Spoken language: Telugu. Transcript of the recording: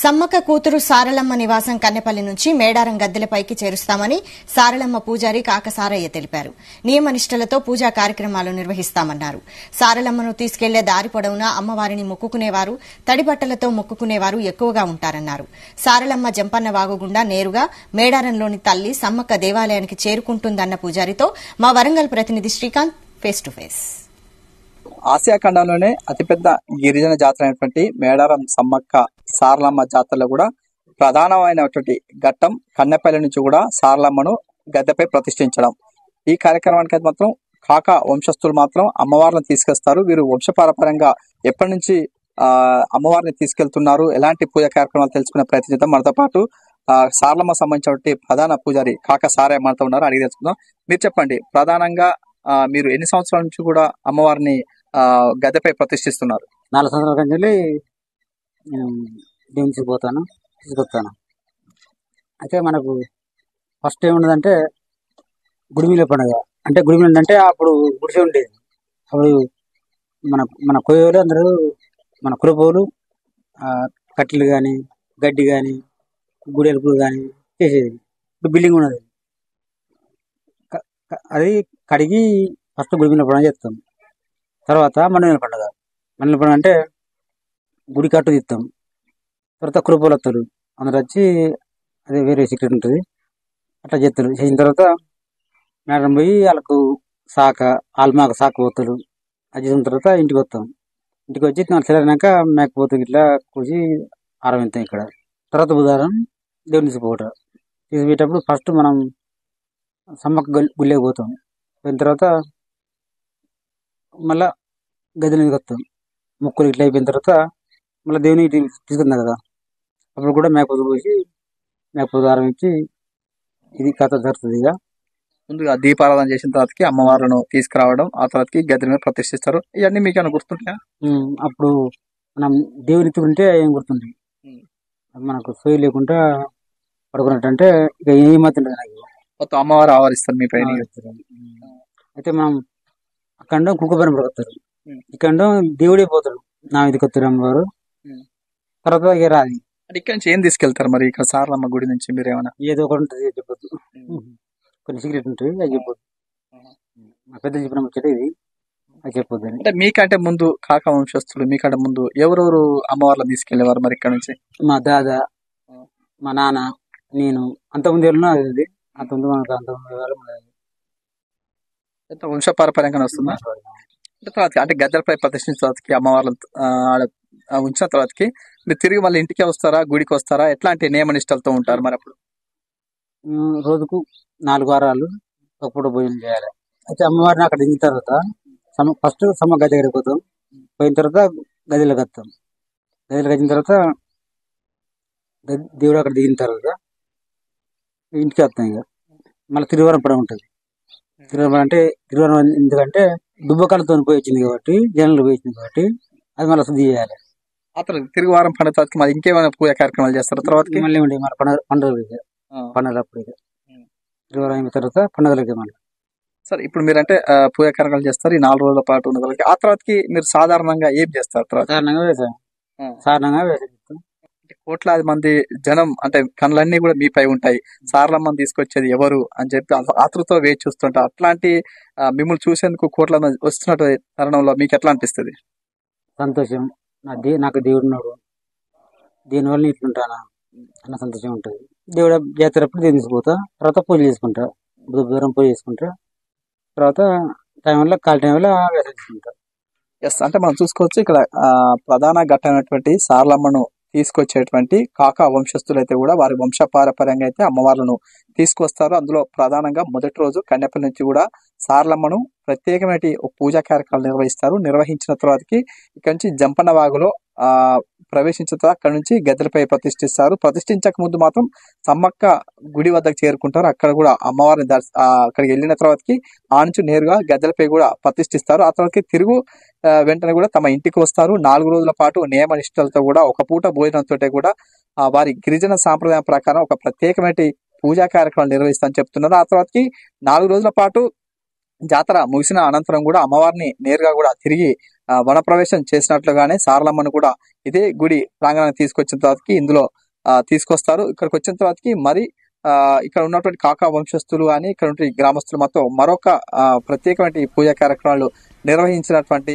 సమ్మక్క కూతురు సారలమ్మ నివాసం కన్నెపల్లి నుంచి మేడారం గద్దెలపైకి చేరుస్తామని సారలమ్మ పూజారి కాకసారయ్య తెలిపారు. నియమనిష్టలతో పూజా కార్యక్రమాలు నిర్వహిస్తామన్నారు. సారలమ్మను తీసుకెళ్లే దారి పొడవునా అమ్మవారిని మొక్కుకునేవారు, తడిబట్టలతో మొక్కుకునేవారు ఎక్కువగా ఉంటారన్నారు. సారలమ్మ జంపన్న వాగు గుండా నేరుగా మేడారంలోని తల్లి సమ్మక్క దేవాలయానికి చేరుకుంటుందన్న పూజారితో మా వరంగల్ ప్రతినిధి Srikanth face to face. Asia ఖండంలోనే అతిపెద్ద గిరిజన జాతర అయినటువంటి మేడారం సమ్మక్క సారలమ్మ జాతరలో కూడా ప్రధానమైనటువంటి ఘట్టం కన్నెపల్లి నుంచి కూడా సారలమ్మను గద్దెపై ప్రతిష్ఠించడం. ఈ కార్యక్రమానికి మాత్రం కాకా వంశస్థులు మాత్రం అమ్మవారిని తీసుకొస్తారు. వీరు వంశపారపర్యంగా ఎప్పటి నుంచి అమ్మవారిని తీసుకెళ్తున్నారు, ఎలాంటి పూజా కార్యక్రమాలు తెలుసుకునే ప్రయత్నం చేద్దాం. మనతో పాటు సారలమ్మ సంబంధించినటువంటి ప్రధాన పూజారి కాకా సారయ్య మనతో ఉన్నారు, అడిగి తెలుసుకుందాం. మీరు చెప్పండి, ప్రధానంగా మీరు ఎన్ని సంవత్సరాల నుంచి కూడా అమ్మవారిని గద్దెపై ప్రతిష్ఠిస్తున్నారు? 4 సంవత్సరాల కంచెల్లి తీసుకొస్తాను. అయితే మనకు ఫస్ట్ ఏముండదంటే గుడిమిల పండుగ. అంటే గుడిమిల అంటే అప్పుడు గుడిసె ఉండేది. అప్పుడు మన కొయ్యోలు అందరూ మన కులపోలు కట్టెలు కానీ గడ్డి కానీ గుడి ఎలుపులు కానీ చేసేది. ఇప్పుడు బిల్డింగ్ ఉన్నది, అది కడిగి ఫస్ట్ గుడిమిల పండుగ చేస్తాం. తర్వాత మండల పండుగ. మండల పండుగ అంటే గుడి కట్టు తీస్తాం. తర్వాత కులపోలు వస్తారు, అందరు వచ్చి అదే వేరే సీక్రెట్ ఉంటుంది, అట్లా చేస్తారు. చేసిన తర్వాత మేడం పోయి వాళ్ళకు ఆల్మాక సాక పోతారు. అది చేసిన తర్వాత ఇంటికి వస్తాం. ఇంటికి వచ్చి తెల్లారినాక మేకపోతే ఇట్లా కూసి ఆరమిస్తాం ఇక్కడ. తర్వాత బుధవారం దేవుని తీసుకుపోవట. తీసుకుపోయేటప్పుడు ఫస్ట్ మనం సమ్మక్క గుళ్ళకి పోతాం. పోయిన తర్వాత మళ్ళా గది మీదకి వస్తాం. ముక్కులు ఇట్లా అయిపోయిన తర్వాత మళ్ళీ దేవుని తీసుకుందాం కదా, అప్పుడు కూడా మేకపోతు పోసి మేకపోతు ఆరం ఇచ్చి ఇది కథ జరుగుతుంది. ఇక ముందుగా దీపారాధన చేసిన తర్వాతకి అమ్మవారిని తీసుకురావడం, ఆ తర్వాతకి గద్దె మీద ప్రతిష్ఠిస్తారు. ఇవన్నీ మీకు ఏమైనా గుర్తుంటాయా? అప్పుడు మనం దేవుని ఎత్తుకుంటే ఏం గుర్తుంది, మనకు సోయి లేకుండా పడుకున్నట్టు. అంటే ఇక ఏమాత్రం మొత్తం అమ్మవారు ఆవరిస్తారు మీ పైన. అయితే మనం అక్కడ కుక్కపైన పడుకొస్తారు, ఇక్కడ దేవుడే పోతాడు, నా మీదకి వస్తారు అమ్మవారు. తర్వాత ఇక రాది. ఇక్కడ నుంచి ఏం తీసుకెళ్తారు మరి? ఇక్కడ సారలమ్మ గుడి నుంచి మీరు ఏమైనా ఏదో ఒకటి ఉంటుంది చెప్పొద్దు, కొన్ని సీక్రెట్ ఉంటుంది, అది చెప్పొద్దు. మా పెద్ద చెప్పిన ముచ్చట ఇది, అది చెప్పొద్దు. అంటే మీకంటే ముందు కాకా వంశస్థులు మీకంటే ముందు ఎవరెవరు అమ్మవార్లను తీసుకెళ్లేవారు మరి ఇక్కడ నుంచి? మా దాదా, మా నాన్న, నేను. అంతకుముందు వెళ్ళినా అది అంతకుముందు వంశపారపర్యంగా వస్తుందా? తర్వాత అంటే గద్దెలపై ప్రదర్శించిన తర్వాతకి అమ్మవార్లను ఉంచిన తర్వాతకి మీరు తిరిగి మళ్ళీ ఇంటికే వస్తారా, గుడికి వస్తారా? ఎట్లాంటి నియమ నిష్టలతో ఉంటారు మరి అప్పుడు? రోజుకు 4 వారాలు ఒక పూట భోజనం చేయాలి. అయితే అమ్మవారిని అక్కడ దిగిన తర్వాత ఫస్ట్ సమ్మ గది దగ్గరికి పోతాం. పోయిన తర్వాత గదిలోకి వస్తాం. గదిలోకి వచ్చిన తర్వాత దేవుడు అక్కడ దిగిన తర్వాత ఇంటికి వస్తాం. ఇక మళ్ళీ తిరువారం పడ ఉంటుంది. తిరువారం అంటే తిరువారం ఎందుకంటే దుబ్బకాలతో పోయి వచ్చింది కాబట్టి, జనాలు పోయి వచ్చింది కాబట్టి అది మళ్ళీ శుద్ధి చేయాలి. అతను తిరుగు వారం పండుగ తర్వాత మరి ఇంకేమైనా పూజా కార్యక్రమాలు చేస్తారు? తర్వాత మళ్ళీ ఉండే మన పండుగలప్పుడు ఇక తిరువారం అయిన తర్వాత పండుగలకి మళ్ళీ. సరే, ఇప్పుడు మీరంటే పూజా కార్యక్రమాలు చేస్తారు ఈ 4 రోజుల పాటు ఉన్న వాళ్ళకి. ఆ తర్వాతకి మీరు సాధారణంగా ఏం చేస్తారు? సాధారణంగా వ్యవసాయం. కోట్లాది మంది జనం అంటే కళ్ళన్నీ కూడా మీపై ఉంటాయి, సారలమ్మని తీసుకొచ్చేది ఎవరు అని చెప్పి ఆతృతో వేచి చూస్తుంటారు. అట్లాంటి మిమ్మల్ని చూసేందుకు కోట్ల మంది వస్తున్నట్టు తరుణంలో మీకు ఎట్లా అనిపిస్తుంది? సంతోషం. నాకు దేవుడు ఉన్నాడు, దీనివల్ల ఇట్లుంటానా అన్న సంతోషం ఉంటుంది. దేవుడు జాతర అప్పుడు దేవుని తీసుకుపోతా, తర్వాత పూజ చేసుకుంటా, బుధవారం పూజ చేసుకుంటా, తర్వాత టైం వల్ల ఖాళీ టైం వల్ల వ్యవసాయం చేసుకుంటా. ఎస్, అంటే మనం చూసుకోవచ్చు ఇక్కడ ప్రధాన ఘట్టమైనటువంటి సారలమ్మను తీసుకొచ్చేటువంటి కాకా వంశస్థులు అయితే కూడా వారి వంశపారపర్యంగా అయితే అమ్మవార్లను తీసుకొస్తారు. అందులో ప్రధానంగా మొదటి రోజు కన్నెపల్లి నుంచి కూడా సారలమ్మను ప్రత్యేకమైన పూజా కార్యక్రమాలు నిర్వహిస్తారు. నిర్వహించిన తర్వాతకి ఇక్కడ నుంచి జంపన్న వాగులో ప్రవేశించిన తర్వాత అక్కడ నుంచి గద్దెలపై ప్రతిష్ఠిస్తారు. ప్రతిష్ఠించక ముందు మాత్రం సమ్మక్క గుడి వద్దకు చేరుకుంటారు. అక్కడ కూడా అమ్మవారిని అక్కడికి వెళ్ళిన తర్వాతకి ఆ నుంచి నేరుగా గద్దెలపై కూడా ప్రతిష్ఠిస్తారు. ఆ తర్వాతకి తిరుగు వెంటనే కూడా తమ ఇంటికి వస్తారు. 4 రోజుల పాటు నియమ నిష్టలతో కూడా ఒక పూట భోజనంతో కూడా వారి గిరిజన సాంప్రదాయం ప్రకారం ఒక ప్రత్యేకమైన పూజా కార్యక్రమాలు నిర్వహిస్తామని చెప్తున్నారు. ఆ తర్వాతకి 4 రోజుల పాటు జాతర ముగిసిన అనంతరం కూడా అమ్మవారిని నేరుగా కూడా తిరిగి వనప్రవేశం చేసినట్లుగానే సారలమ్మను కూడా ఇదే గుడి ప్రాంగణానికి తీసుకొచ్చిన తర్వాతకి ఇందులో తీసుకొస్తారు. ఇక్కడికి వచ్చిన తర్వాతకి మరి ఇక్కడ ఉన్నటువంటి కాకా వంశస్థులు అని ఇక్కడ గ్రామస్తులు మొత్తం మరొక ప్రత్యేకమైన పూజా కార్యక్రమాలు నిర్వహించినటువంటి